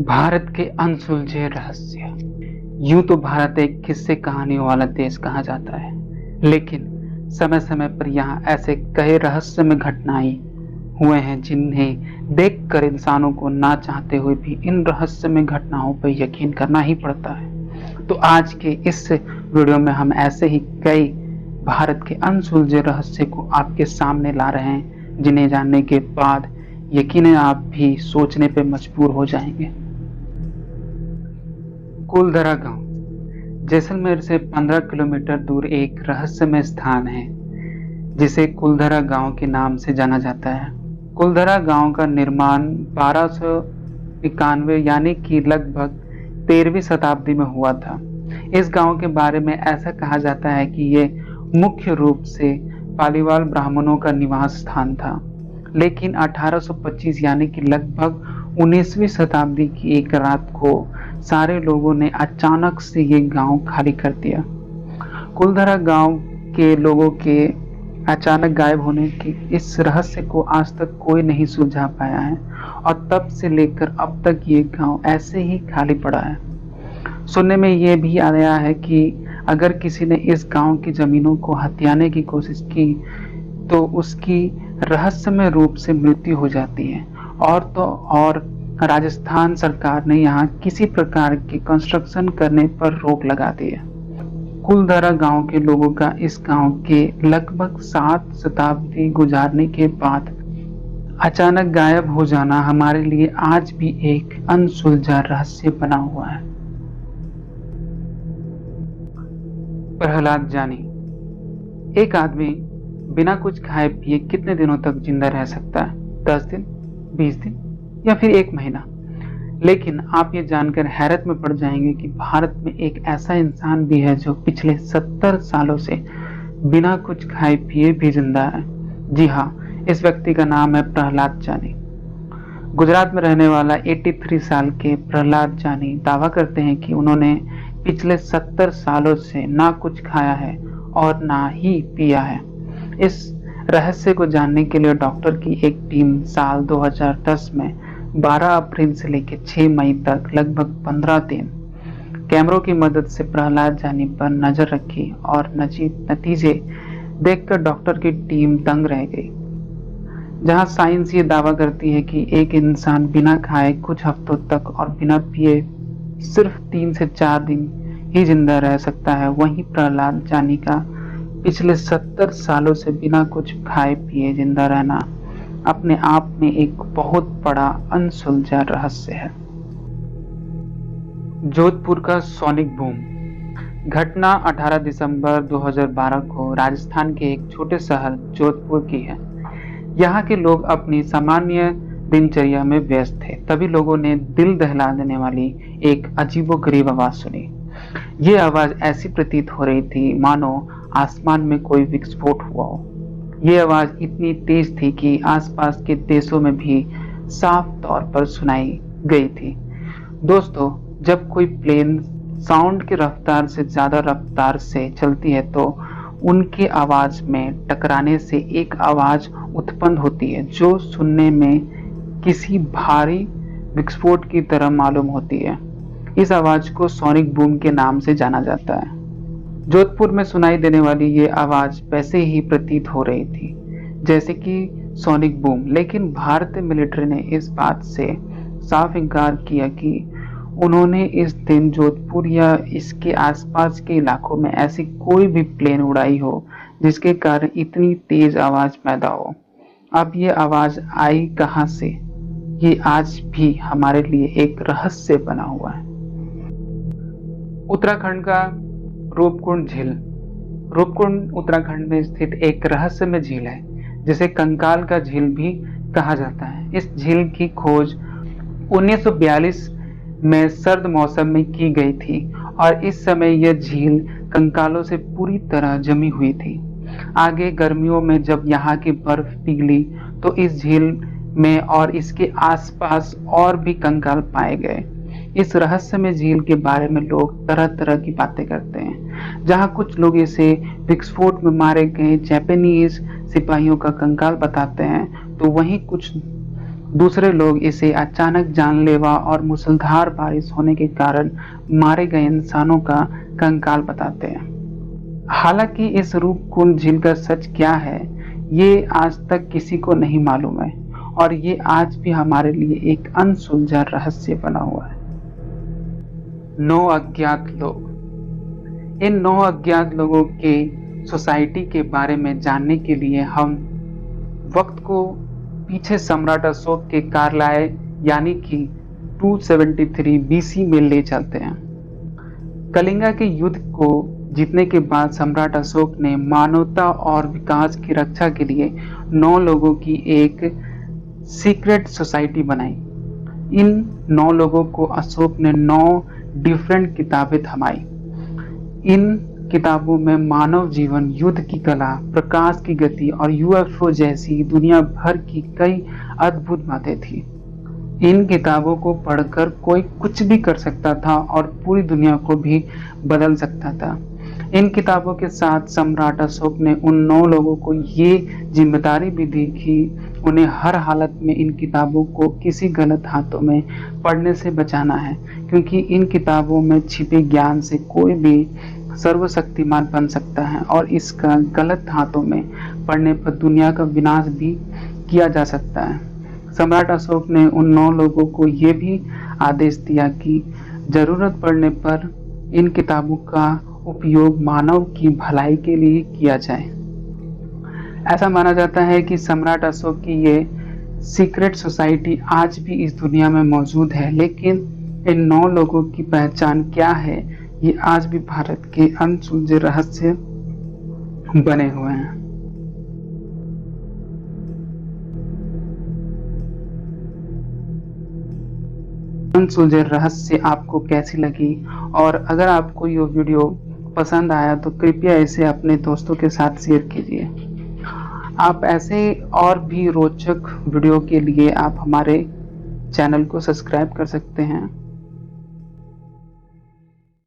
भारत के अनसुलझे रहस्य। यूं तो भारत एक किस्से कहानियों वाला देश कहा जाता है, लेकिन समय समय पर यहाँ ऐसे कई रहस्यमय घटनाएं हुए हैं जिन्हें देखकर इंसानों को ना चाहते हुए भी इन रहस्यमय घटनाओं पर यकीन करना ही पड़ता है। तो आज के इस वीडियो में हम ऐसे ही कई भारत के अनसुलझे रहस्य को आपके सामने ला रहे हैं, जिन्हें जानने के बाद यकीनन आप भी सोचने पर मजबूर हो जाएंगे। कुलधरा गांव जैसलमेर से 15 किलोमीटर दूर एक रहस्यमय स्थान है जिसे कुलधरा गांव के नाम से जाना जाता है। कुलधरा गांव का निर्माण 1291 यानी कि लगभग 13वीं शताब्दी में हुआ था। इस गांव के बारे में ऐसा कहा जाता है कि ये मुख्य रूप से पालीवाल ब्राह्मणों का निवास स्थान था, लेकिन 1825 यानी कि लगभग 19वीं शताब्दी की एक रात को सारे लोगों ने अचानक से ये गांव खाली कर दिया। कुलधरा गांव के लोगों के अचानक गायब होने के इस रहस्य को आज तक कोई नहीं सुलझा पाया है और तब से लेकर अब तक ये गांव ऐसे ही खाली पड़ा है। सुनने में ये भी आया है कि अगर किसी ने इस गांव की जमीनों को हथियाने की कोशिश की तो उसकी रहस्यमय रूप से मृत्यु हो जाती है। और राजस्थान सरकार ने यहाँ किसी प्रकार के कंस्ट्रक्शन करने पर रोक लगा दी है। कुलधरा गांव के लोगों का इस गांव के लगभग 7 शताब्दी गुजारने के बाद अचानक गायब हो जाना हमारे लिए आज भी एक अनसुलझा रहस्य बना हुआ है। प्रहलाद जानी। एक आदमी बिना कुछ खाए पिए कितने दिनों तक जिंदा रह सकता है? 10 दिन, 20 दिन या फिर 1 महीना? लेकिन आप ये जानकर हैरत में पड़ जाएंगे कि भारत में एक ऐसा इंसान भी है जो पिछले 70 सालों से बिना कुछ खाए पिए भी जिंदा है। जी हाँ, इस व्यक्ति का नाम है प्रहलाद जानी। गुजरात में रहने वाला 83 साल के प्रहलाद जानी दावा करते हैं कि उन्होंने पिछले 70 सालों से ना कुछ खाया है और ना ही पिया है। इस रहस्य को जानने के लिए डॉक्टर की एक टीम साल 2010 में 12 अप्रैल से लेकर 6 मई तक लगभग 15 दिन कैमरों की मदद से प्रहलाद जानी पर नजर रखी और नतीजे देखकर डॉक्टर की टीम दंग रह गई। जहां साइंस ये दावा करती है कि एक इंसान बिना खाए कुछ हफ्तों तक और बिना पिए सिर्फ 3 से 4 दिन ही जिंदा रह सकता है, वहीं प्रहलाद जानी का पिछले 70 सालों से बिना कुछ खाए पिए जिंदा रहना अपने आप में एक बहुत बड़ा अनसुलझा रहस्य है। जोधपुर का सोनिक बूम। घटना 18 दिसंबर 2012 को राजस्थान के एक छोटे शहर जोधपुर की है। यहाँ के लोग अपनी सामान्य दिनचर्या में व्यस्त थे, तभी लोगों ने दिल दहला देने वाली एक अजीबोगरीब आवाज सुनी। ये आवाज ऐसी प्रतीत हो रही थी मानो आसमान में कोई विस्फोट हुआ हो। ये आवाज इतनी तेज थी कि आसपास के देशों में भी साफ तौर पर सुनाई गई थी। दोस्तों, जब कोई प्लेन साउंड की रफ्तार से ज्यादा रफ्तार से चलती है तो उनके आवाज में टकराने से एक आवाज उत्पन्न होती है जो सुनने में किसी भारी विस्फोट की तरह मालूम होती है। इस आवाज को सोनिक बूम के नाम से जाना जाता है। जोधपुर में सुनाई देने वाली ये आवाज वैसे ही प्रतीत हो रही थी जैसे कि सोनिक बूम, लेकिन भारतीय मिलिट्री ने इस बात से साफ इनकार किया कि उन्होंने इस दिन जोधपुर या इसके आसपास के इलाकों में ऐसी कोई भी प्लेन उड़ाई हो जिसके कारण इतनी तेज आवाज पैदा हो। अब ये आवाज आई कहां से, ये आज भी हमारे लिए एक रहस्य बना हुआ है। उत्तराखंड का रूपकुंड झील। रूपकुंड उत्तराखंड में स्थित एक रहस्यमय झील है जिसे कंकाल का झील भी कहा जाता है। इस झील की खोज 1942 में सर्द मौसम में की गई थी और इस समय यह झील कंकालों से पूरी तरह जमी हुई थी। आगे गर्मियों में जब यहाँ की बर्फ पिघली तो इस झील में और इसके आसपास और भी कंकाल पाए गए। इस रहस्यमय झील के बारे में लोग तरह तरह की बातें करते हैं। जहां कुछ लोग इसे विस्फोट में मारे गए जापानीज सिपाहियों का कंकाल बताते हैं, तो वहीं कुछ दूसरे लोग इसे अचानक जानलेवा और मूसलाधार बारिश होने के कारण मारे गए इंसानों का कंकाल बताते हैं। हालांकि इस रूपकुंड झील का सच क्या है, ये आज तक किसी को नहीं मालूम है और ये आज भी हमारे लिए एक अनसुलझा रहस्य बना हुआ है। 9 अज्ञात लोग। इन 9 अज्ञात लोगों के सोसाइटी के बारे में जानने के लिए हम वक्त को पीछे सम्राट अशोक के कार्यालय यानी कि 273 बीसी में ले चलते हैं। कलिंगा के युद्ध को जीतने के बाद सम्राट अशोक ने मानवता और विकास की रक्षा के लिए 9 लोगों की एक सीक्रेट सोसाइटी बनाई। इन 9 लोगों को अशोक ने 9 डिफरेंट किताबें थमाई। इन किताबों में मानव जीवन, युद्ध की कला, प्रकाश की गति और यूएफओ जैसी दुनिया भर की कई अद्भुत बातें थी। इन किताबों को पढ़कर कोई कुछ भी कर सकता था और पूरी दुनिया को भी बदल सकता था। इन किताबों के साथ सम्राट अशोक ने उन 9 लोगों को ये जिम्मेदारी भी दी कि उन्हें हर हालत में इन किताबों को किसी गलत हाथों में पढ़ने से बचाना है, क्योंकि इन किताबों में छिपे ज्ञान से कोई भी सर्वशक्तिमान बन सकता है और इसका गलत हाथों में पड़ने पर दुनिया का विनाश भी किया जा सकता है। सम्राट अशोक ने उन 9 लोगों को यह भी आदेश दिया कि जरूरत पड़ने पर इन किताबों का उपयोग मानव की भलाई के लिए किया जाए। ऐसा माना जाता है कि सम्राट अशोक की ये सीक्रेट सोसाइटी आज भी इस दुनिया में मौजूद है, लेकिन इन 9 लोगों की पहचान क्या है, ये आज भी भारत के अनसुलझे रहस्य बने हुए हैं। अनसुलझे रहस्य आपको कैसी लगी, और अगर आपको ये वीडियो पसंद आया तो कृपया इसे अपने दोस्तों के साथ शेयर कीजिए। आप ऐसे और भी रोचक वीडियो के लिए आप हमारे चैनल को सब्सक्राइब कर सकते हैं।